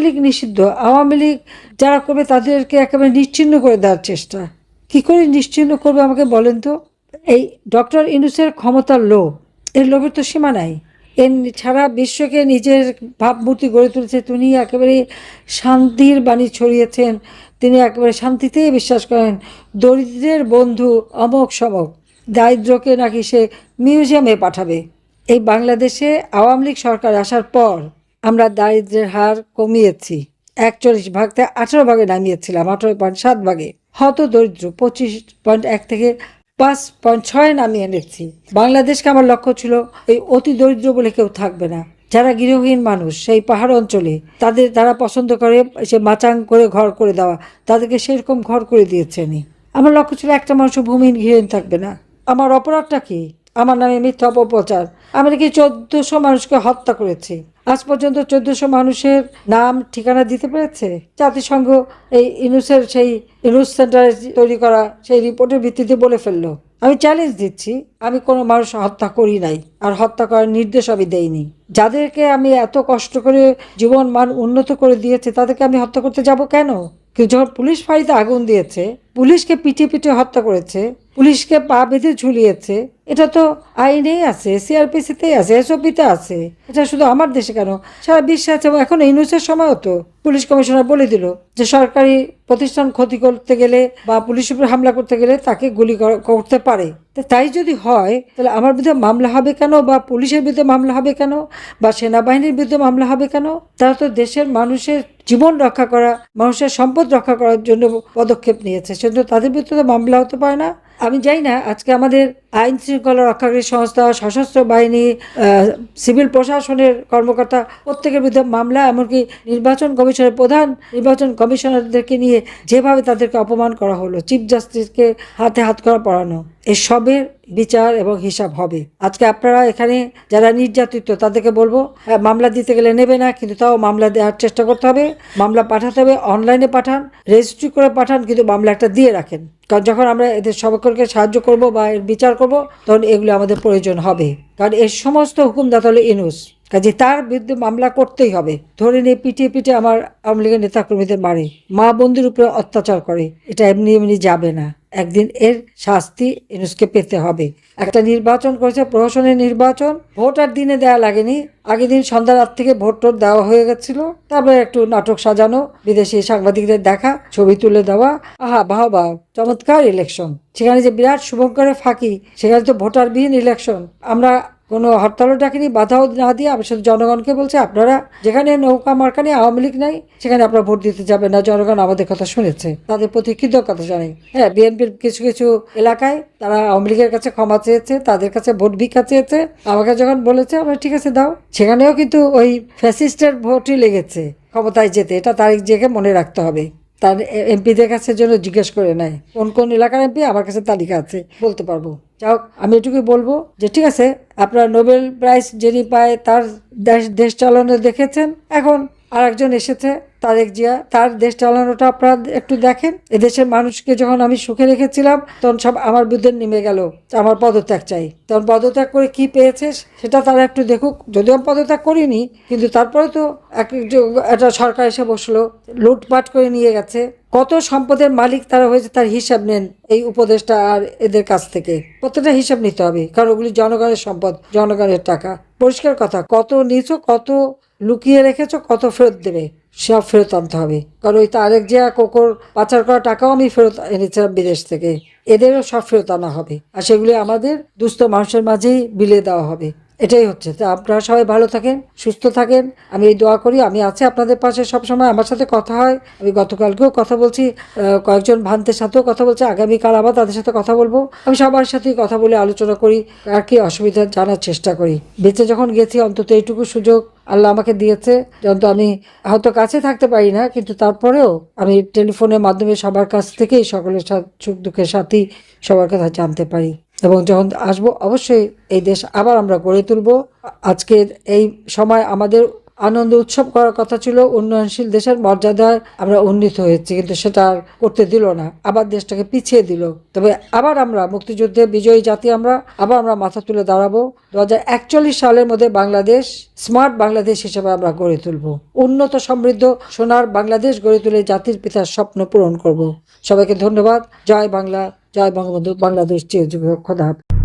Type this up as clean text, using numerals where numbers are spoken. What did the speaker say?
লীগ নিষিদ্ধ, আওয়ামী লীগ যারা করবে তাদেরকে একেবারে নিশ্চিহ্ন করে দেওয়ার চেষ্টা। কি করে নিশ্চিহ্ন করবে আমাকে বলেন তো? এই ডক্টর ইউনূসের ক্ষমতার লোভ, এর লোভের তো সীমা নাই। এর সারা বিশ্বকে নিজের ভাবমূর্তি গড়ে তুলেছে। তিনি একেবারে শান্তির বাণী ছড়িয়েছেন, তিনি একেবারে শান্তিতেই বিশ্বাস করেন। দরিদ্রের বন্ধু অমক সমক, দারিদ্রকে নাকি সে মিউজিয়ামে পাঠাবে। এই বাংলাদেশে আওয়ামী লীগ সরকার আসার পর আমরা দারিদ্রের হার কমিয়েছি, 41 ভাগ থেকে 18 ভাগে নামিয়েছিলাম, 18.7 ভাগে। হত দরিদ্র 25.1 থেকে 5.6 নামিয়ে এনেছি। বাংলাদেশকে আমার লক্ষ্য ছিল এই অতি দরিদ্র বলে কেউ থাকবে না। যারা গৃহহীন মানুষ সেই পাহাড় অঞ্চলে, তারা পছন্দ করে সে মাচাং করে ঘর করে দেওয়া, তাদেরকে সেরকম ঘর করে দিয়েছেন। আমার লক্ষ্য ছিল একটা মানুষও ভূমিহীন গৃহহীন থাকবে না। আমার অপরাধটা কি? আমার নামে মিথ্যা অপপ্রচার। আমি নাকি 1400 মানুষকে হত্যা করেছি। আজ পর্যন্ত 1400 মানুষের নাম ঠিকানা দিতে পেরেছে জাতিসংঘ। এই ইউনূসের সেই ইউনূস সেন্টার তৈরি করা সেই রিপোর্টের ভিত্তিতে বলে ফেললো। আমি চ্যালেঞ্জ দিচ্ছি, আমি কোনো মানুষ হত্যা করি নাই, আর হত্যা করার নির্দেশ আমি দেইনি। যাদেরকে আমি এত কষ্ট করে জীবন মান উন্নত করে দিয়েছে তাদেরকে আমি হত্যা করতে যাব কেন? কিন্তু যখন পুলিশ ফাঁড়িতে আগুন দিয়েছে, পুলিশকে পিটিয়ে পিটিয়ে হত্যা করেছে, পুলিশকে পা বেঁধে ঝুলিয়েছে, এটা তো আইনেই আছে, সিআরপিসিতেই আছে, এসওপিতে আছে। এটা শুধু আমার দেশে কেন, সারা বিশ্বে আছে। এবং এখন ইউনূসের সময়ও তো পুলিশ কমিশনার বলে দিল যে সরকারি প্রতিষ্ঠান ক্ষতি করতে গেলে বা পুলিশের উপর হামলা করতে গেলে তাকে গুলি করতে পারে। তাই যদি হয় তাহলে আমার বিরুদ্ধে মামলা হবে কেন, বা পুলিশের বিরুদ্ধে মামলা হবে কেন, বা সেনাবাহিনীর বিরুদ্ধে মামলা হবে কেন? তারা তো দেশের মানুষের জীবন রক্ষা করা, মানুষের সম্পদ রক্ষা করার জন্য পদক্ষেপ নিয়েছে, সেজন্য তাদের বিরুদ্ধে তো মামলা হতে পারে না। আমি জানি না আজকে আমাদের আইন শৃঙ্খলা রক্ষাকারী সংস্থা, সশস্ত্র বাহিনী, সিভিল প্রশাসনের কর্মকর্তা প্রত্যেকের বিরুদ্ধে মামলা, এমনকি নির্বাচন কমিশনের প্রধান নির্বাচন কমিশনারদেরকে নিয়ে যেভাবে তাদেরকে অপমান করা হলো, চিফ জাস্টিসকে হাতে হাত করা পড়ানো, এসবের বিচার এবং হিসাব হবে। আজকে আপনারা এখানে যারা নির্যাতিত তাদেরকে বলবো, মামলা দিতে গেলে নেবে না, কিন্তু তাও মামলা দেওয়ার চেষ্টা করতে হবে। মামলা পাঠাতে হবে, অনলাইনে পাঠান, রেজিস্ট্রি করে পাঠান, কিন্তু মামলা একটা দিয়ে রাখেন। কারণ যখন আমরা এদের সকলকে সাহায্য করব বা এর বিচার করব তখন এগুলো আমাদের প্রয়োজন হবে। কারণ এর সমস্ত হুকুমদাতা হলো ইউনূস, কাজে তার বিরুদ্ধে মামলা করতেই হবে। ধরে নিয়ে পিটিয়ে পিটিয়ে আমার আওয়ামী লীগের নেতাকর্মীদের মারে, মা বন্ধুর উপরে অত্যাচার করে, এটা এমনি এমনি যাবে না। একদিন এর শাস্তি ইউনূসকে পেতে হবে। একটা নির্বাচন করেছে, প্রহসনের নির্বাচন, ভোট আর দিনে দেওয়া লাগেনি, আগের দিন সন্ধ্যা রাত থেকে ভোট টোট দেওয়া হয়ে গেছিল। তারপরে একটু নাটক সাজানো, বিদেশি সাংবাদিকদের দেখা, ছবি তুলে দেওয়া, আহা বাহ বাহ, চমৎকার ইলেকশন। সেখানে যে বিরাট শুভঙ্করের ফাঁকি, সেখানে তো ভোটারবিহীন ইলেকশন। আমরা কোনো হরতালও ডাকিনি, বাধাও না দিয়ে আমি শুধু জনগণকে বলছি, আপনারা যেখানে নৌকা মার্কা নিয়ে আওয়ামী লীগ নাই সেখানে আপনারা ভোট দিতে যাবেন না। জনগণ আমাদের কথা শুনেছে, তাদের প্রতি কৃতজ্ঞতা জানাই। হ্যাঁ, বিএনপির কিছু কিছু এলাকায় তারা আওয়ামী লীগের কাছে ক্ষমা চেয়েছে, তাদের কাছে ভোট ভিক্ষা চেয়েছে, আমাকে যখন বলেছে আমরা ঠিক আছে দাও, সেখানেও কিন্তু ওই ফ্যাসিস্টের ভোটই লেগেছে ক্ষমতায় যেতে। এটা তারিখ জেগে মনে রাখতে হবে। তার এমপিদের কাছে জন্য জিজ্ঞেস করে নেয় কোন কোন এলাকার এমপি, আমার কাছে তালিকা আছে, বলতে পারবো। যাও, আমি এটুকুই বলবো যে ঠিক আছে, আপনারা নোবেল প্রাইজ যিনি পায় তার দেশ চালানো দেখেছেন, এখন আর একজন এসেছে তারেক জিয়া, তার দেশ চালানোটা আপনারা একটু দেখেন। এদেশের মানুষকে যখন আমি সুখে রেখেছিলাম তখন সব আমার বিরুদ্ধে নেমে গেল, আমার পদত্যাগ চাই। তখন পদত্যাগ করে কি পেয়েছে সেটা তারা একটু দেখুক। যদিও আমি পদত্যাগ করিনি, কিন্তু তারপরে তো একটা সরকার এসে বসলো, লুটপাট করে নিয়ে গেছে, কত সম্পদের মালিক তারা হয়েছে তার হিসাব নেন এই উপদেষ্টা আর এদের কাছ থেকে। প্রত্যেকটা হিসাব নিতে হবে, কারণ ওগুলি জনগণের সম্পদ, জনগণের টাকা। পরিষ্কার কথা, কত নিয়েছো, কত লুকিয়ে রেখেছো, কত ফেরত দেবে, সব ফেরত আনতে হবে। কারণ ওই তারেক জিয়া কোকোর পাচার করা টাকাও আমি ফেরত এনেছিলাম বিদেশ থেকে, এদেরও সব ফেরত আনা হবে, আর সেগুলি আমাদের দুস্থ মানুষের মাঝেই বিলিয়ে দেওয়া হবে। এটাই হচ্ছে। তো আপনারা সবাই ভালো থাকেন, সুস্থ থাকেন, আমি এই দোয়া করি। আমি আছি আপনাদের পাশে সবসময়, আমার সাথে কথা হয়, আমি গতকালকেও কথা বলছি, কয়েকজন ভান্তের সাথেও কথা বলছি, আগামীকাল আবার তাদের সাথে কথা বলবো। আমি সবার সাথেই কথা বলে আলোচনা করি, আর কি অসুবিধা জানার চেষ্টা করি। বেঁচে যখন গেছি অন্তত এইটুকু সুযোগ আল্লাহ আমাকে দিয়েছে, যখন আমি হয়তো কাছে থাকতে পারি না, কিন্তু তারপরেও আমি টেলিফোনের মাধ্যমে সবার কাছ থেকেই সকলের সুখ দুঃখের সাথী সবার কথা জানতে পারি। এবং যখন আসবো অবশ্যই এই দেশ আবার আমরা গড়ে তুলব। আজকের এই সময় আমাদের আনন্দ উৎসব করার কথা ছিল, উন্নয়নশীল দেশের মর্যাদায় আমরা উন্নীত হয়েছি, কিন্তু সেটা আর করতে দিল না, আবার দেশটাকে পিছিয়ে দিল। তবে আবার আমরা মুক্তিযুদ্ধে বিজয়ী জাতি, আমরা মাথা তুলে দাঁড়াবো। 2041 সালের মধ্যে বাংলাদেশ স্মার্ট বাংলাদেশ হিসেবে আমরা গড়ে তুলব, উন্নত সমৃদ্ধ সোনার বাংলাদেশ গড়ে তুলে জাতির পিতার স্বপ্ন পূরণ করব। সবাইকে ধন্যবাদ। জয় বাংলা, জয় বঙ্গবন্ধু, বাংলাদেশ চিরজীবী হোক। খোদা হাফেজ।